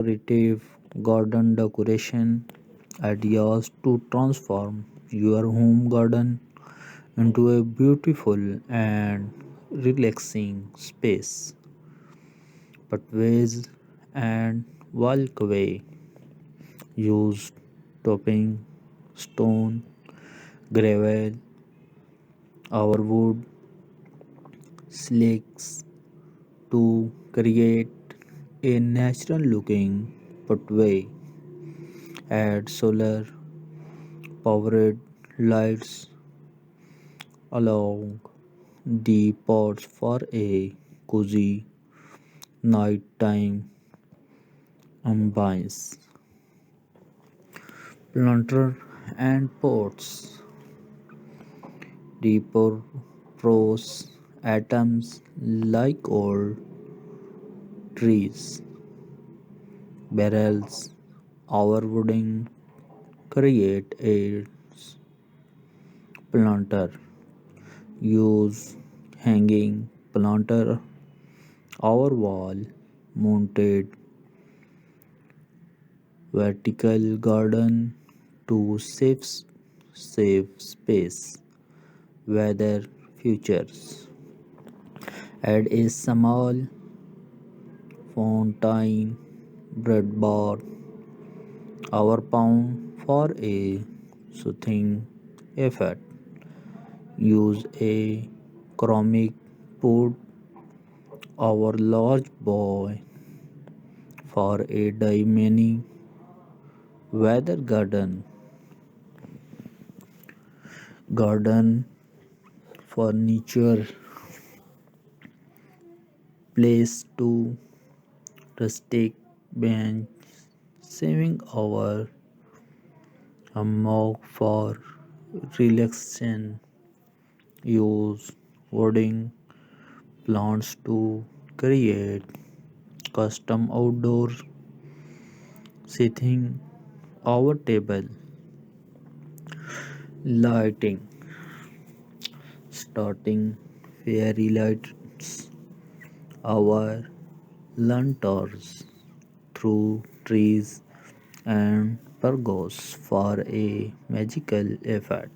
Creative garden decoration ideas to transform your home garden into a beautiful and relaxing space. Pathways and walkway use topping, stone, gravel, or wood slicks to create a natural looking pathway. Add solar powered lights along the pots for a cozy nighttime ambience. Planter and pots repurpose atoms like old trees, barrels, or wooden create a planter. Use hanging planter or wall mounted vertical garden to save space. Weather features add a small fountain bread bar or pound for a soothing effect. Use a ceramic pot or large bowl for a dining weather garden furniture place to rustic bench saving our hammock for relaxation. Use wooding plants to create custom outdoor seating. Our table lighting starting fairy lights our lanterns through trees and pergolas for a magical effect.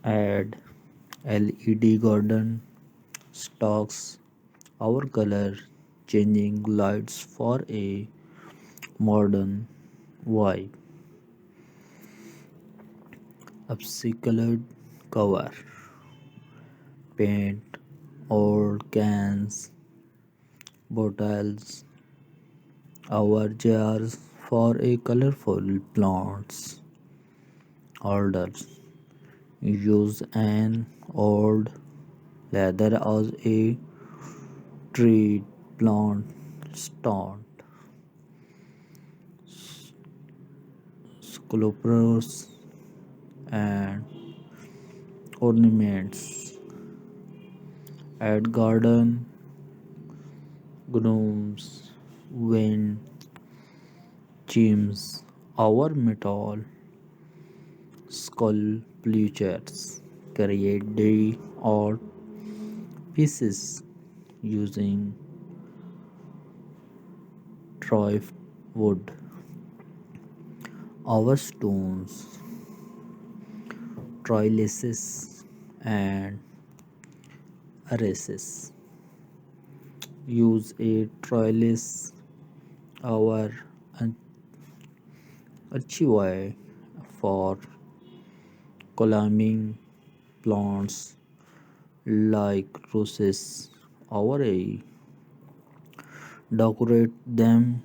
Add LED garden stocks our color changing lights for a modern vibe. Upcycled cover paint old cans, bottles, our jars for a colorful plants. Orders use an old leather as a tree plant stand. Sculptures and ornaments. Add garden gnomes, wind chimes, our metal sculptures create the art pieces using drift wood. Our stones, trellises, and arrases use a trellis. Our archivai for climbing plants like roses. Our a decorate them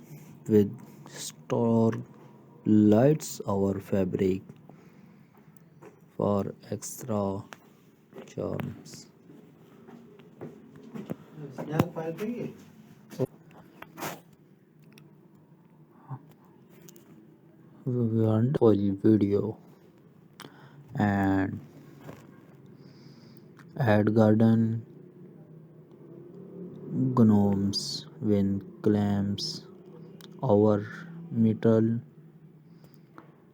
with star lights. Our fabric for extra charms. Wonderful video and add garden gnomes when clams our metal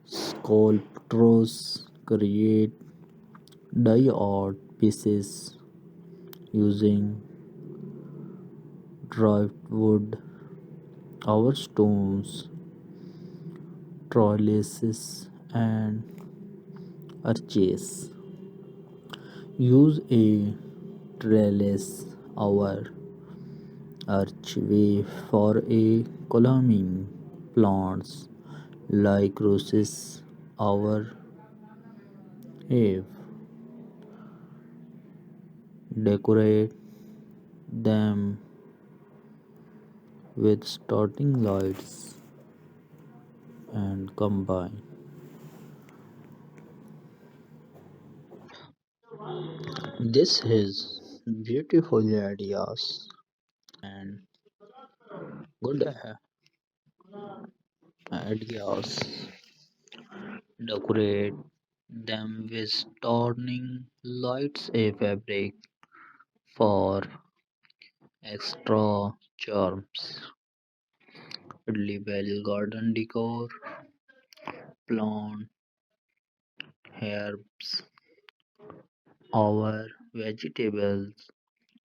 sculptures create die art pieces using driftwood. Our stones, trellises, and arches. Use a trellis or archway for a columning plants like roses or have. Decorate them with starting lights and combine. This is beautiful ideas and good ideas. Decorate them with turning lights a fabric for extra charms. Label garden decor, plant, herbs, our vegetables,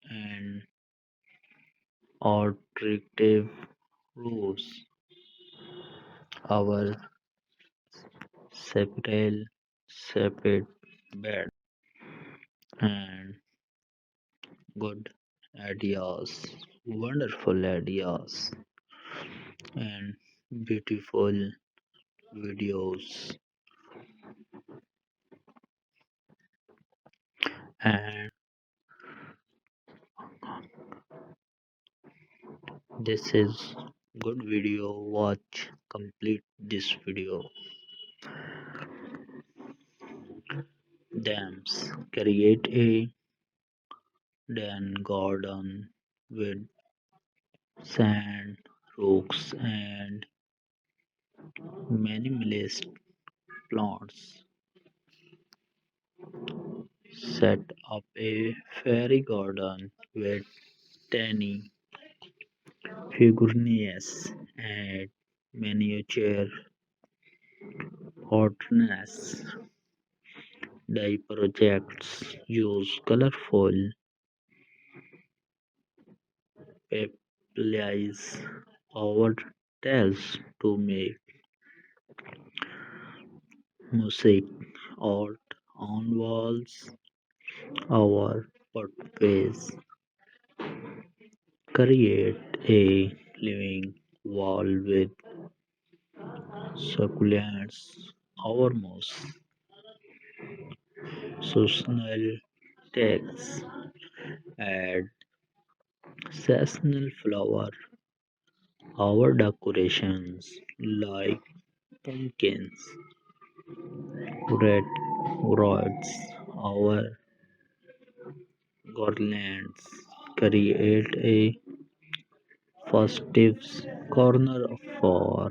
and attractive rows. Our separate bed and good ideas, wonderful ideas, and beautiful videos. And this is good video. Watch complete this video. Dams create a den garden with sand, rocks, and minimalist plants. Set up a fairy garden with tiny figurines and miniature hotness. Dye projects use colorful papiers or tiles to make mosaic art on walls or pathways. Create a living wall with succulents or moss. Seasonal tags add seasonal flower or decorations like pumpkins, red rods, or garlands. Create a festive corner for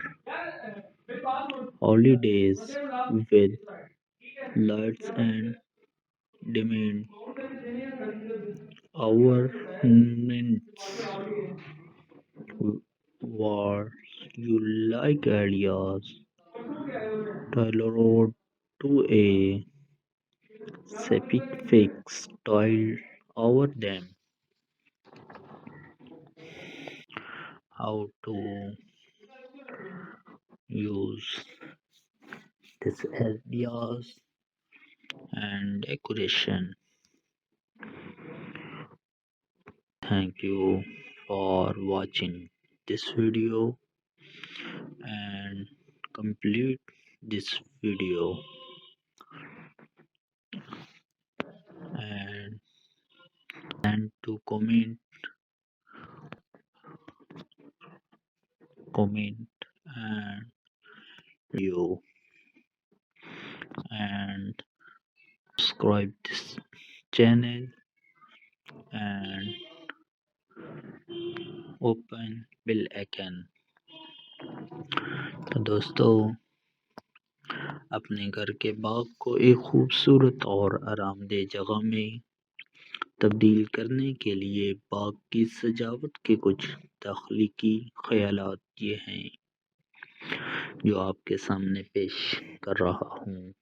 holidays with lights and dimming ornaments. What you like ideas tailored to a specific style over them. How to use these ideas and decoration. Thank you for watching this video and complete this video and to comment and you and subscribe this channel and open bell icon। तो दोस्तों अपने घर के बाग को एक खूबसूरत और आरामदेह जगह में तब्दील करने के लिए बाग की सजावट के कुछ तख्लीकी ख्यालात ये हैं जो आपके सामने पेश कर रहा हूँ।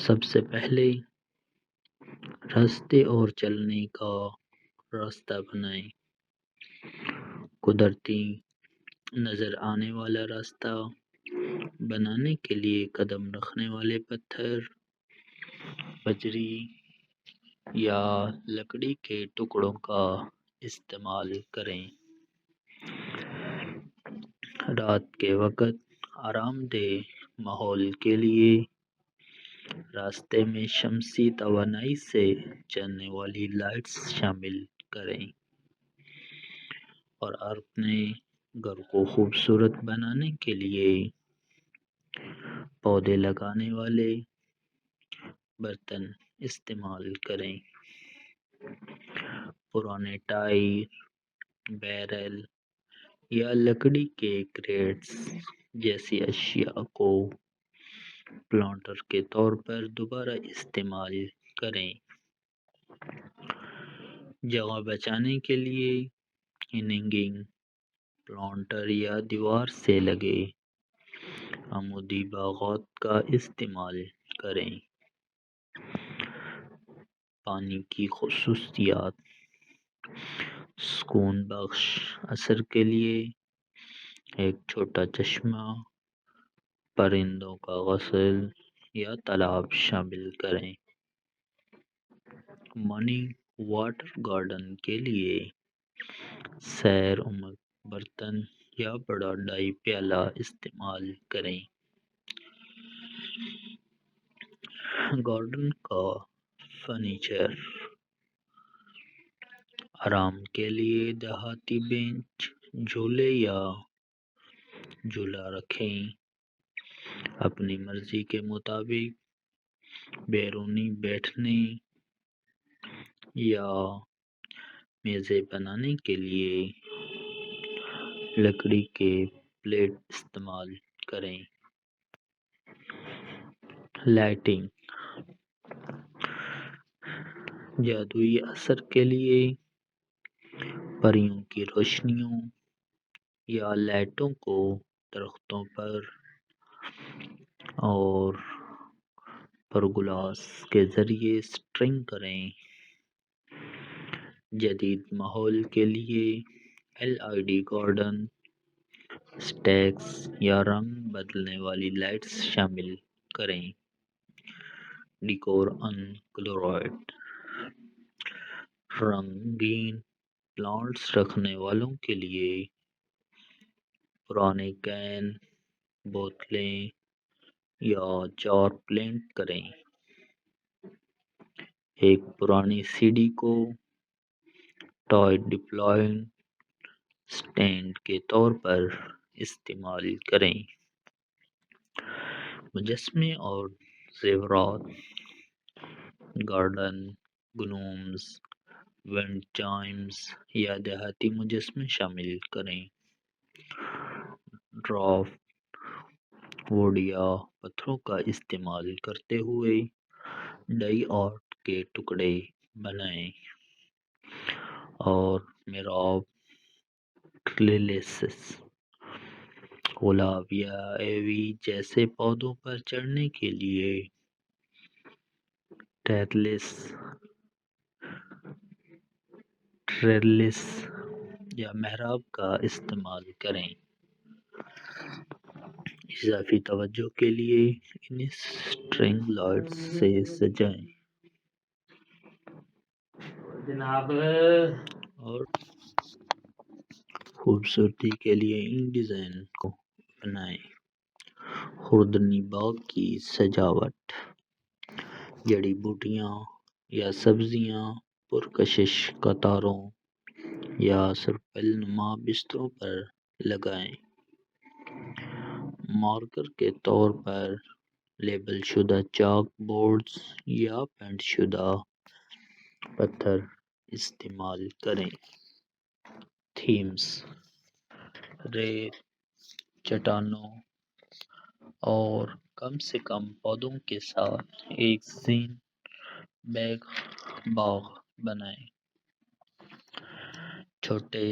सबसे पहले रास्ते और चलने का रास्ता बनाएं। قدرتی نظر آنے والا راستہ بنانے کے لیے قدم رکھنے والے پتھر، بجری یا لکڑی کے ٹکڑوں کا استعمال کریں۔ رات کے وقت آرام دہ ماحول کے لیے راستے میں شمسی توانائی سے چلنے والی لائٹس شامل کریں اور اپنے گھر کو خوبصورت بنانے کے لیے پودے لگانے والے برتن استعمال کریں۔ پرانے ٹائر، بیرل یا لکڑی کے کریٹس جیسی اشیاء کو پلانٹر کے طور پر دوبارہ استعمال کریں۔ جگہ بچانے کے لیے ہینگنگ پلانٹر یا دیوار سے لگے عمودی باغات کا استعمال کریں۔ پانی کی خصوصیات: سکون بخش اثر کے لیے ایک چھوٹا چشمہ، پرندوں کا غسل یا تالاب شامل کریں۔ منی واٹر گارڈن کے لیے سیر عمر برتن یا بڑا ڈائی پیالہ استعمال کریں۔ گارڈن کا فرنیچر: آرام کے لیے دیہاتی بینچ، جھولے یا جھولا رکھیں۔ اپنی مرضی کے مطابق بیرونی بیٹھنے یا میزیں بنانے کے لیے لکڑی کے پلیٹ استعمال کریں۔ لائٹنگ: جادوئی اثر کے لیے پریوں کی روشنیوں یا لائٹوں کو درختوں پر اور پرگلاس کے ذریعے سٹرنگ کریں۔ جدید ماحول کے لیے LED گارڈن اسٹیکس یا رنگ بدلنے والی لائٹس شامل کریں۔ ڈیکور کلوراइड: رنگین پلانٹس رکھنے والوں کے لیے پرانے کین، بوتلیں یا جار پینٹ کریں۔ ایک پرانی CD کو ٹوائے ڈپلوائنگ اسٹینڈ کے طور پر استعمال کریں۔ مجسمے اور زیورات: گارڈن گنومز، ونڈ چائمز یا دیہاتی مجسمے شامل کریں۔ ڈرافٹ ووڈ یا پتھروں کا استعمال کرتے ہوئے ڈائی آرٹ کے ٹکڑے بنائیں اور محراب، ٹریلسز، گلاب یا ایوی جیسے پودوں پر چڑھنے کے لیے ٹریلس یا محراب کا استعمال کریں۔ اضافی توجہ کے لیے انہیں سٹرنگ لائٹس سے سجائیں اور خوبصورتی کے لیے ان ڈیزائن کو اپنائیں۔ خوردنی باغ کی سجاوٹ: جڑی بوٹیاں یا سبزیاں پرکشش قطاروں یا سرپل نما بستروں پر لگائیں۔ مارکر کے طور پر لیبل شدہ چاک بورڈز یا پینٹ شدہ پتھر استعمال کریں۔ تھیمز: ریت، چٹانوں اور کم سے کم پودوں کے ساتھ ایک زین باغ بنائیں۔ چھوٹے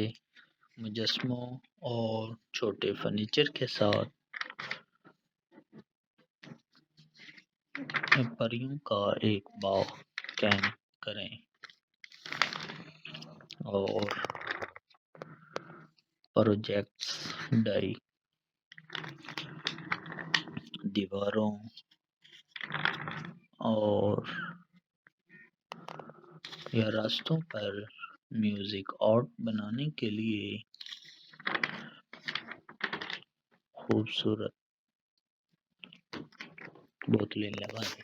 مجسموں اور چھوٹے فرنیچر کے ساتھ پریوں کا ایک باغ قائم کریں اور प्रोजेक्ट्स डायरी दीवारों और या रास्तों पर म्यूजिक आर्ट बनाने के लिए खूबसूरत बोतलें लगाएं।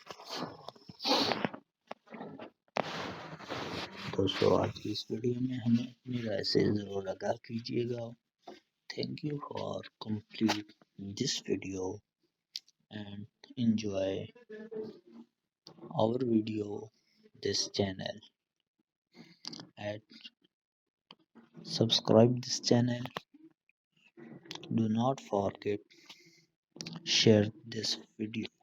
दोस्तों, आज की इस वीडियो में हमें अपनी राय से ज़रूर आगाह कीजिएगा। Thank you for complete this video and enjoy our video this channel and subscribe this channel. Do not forget share this video.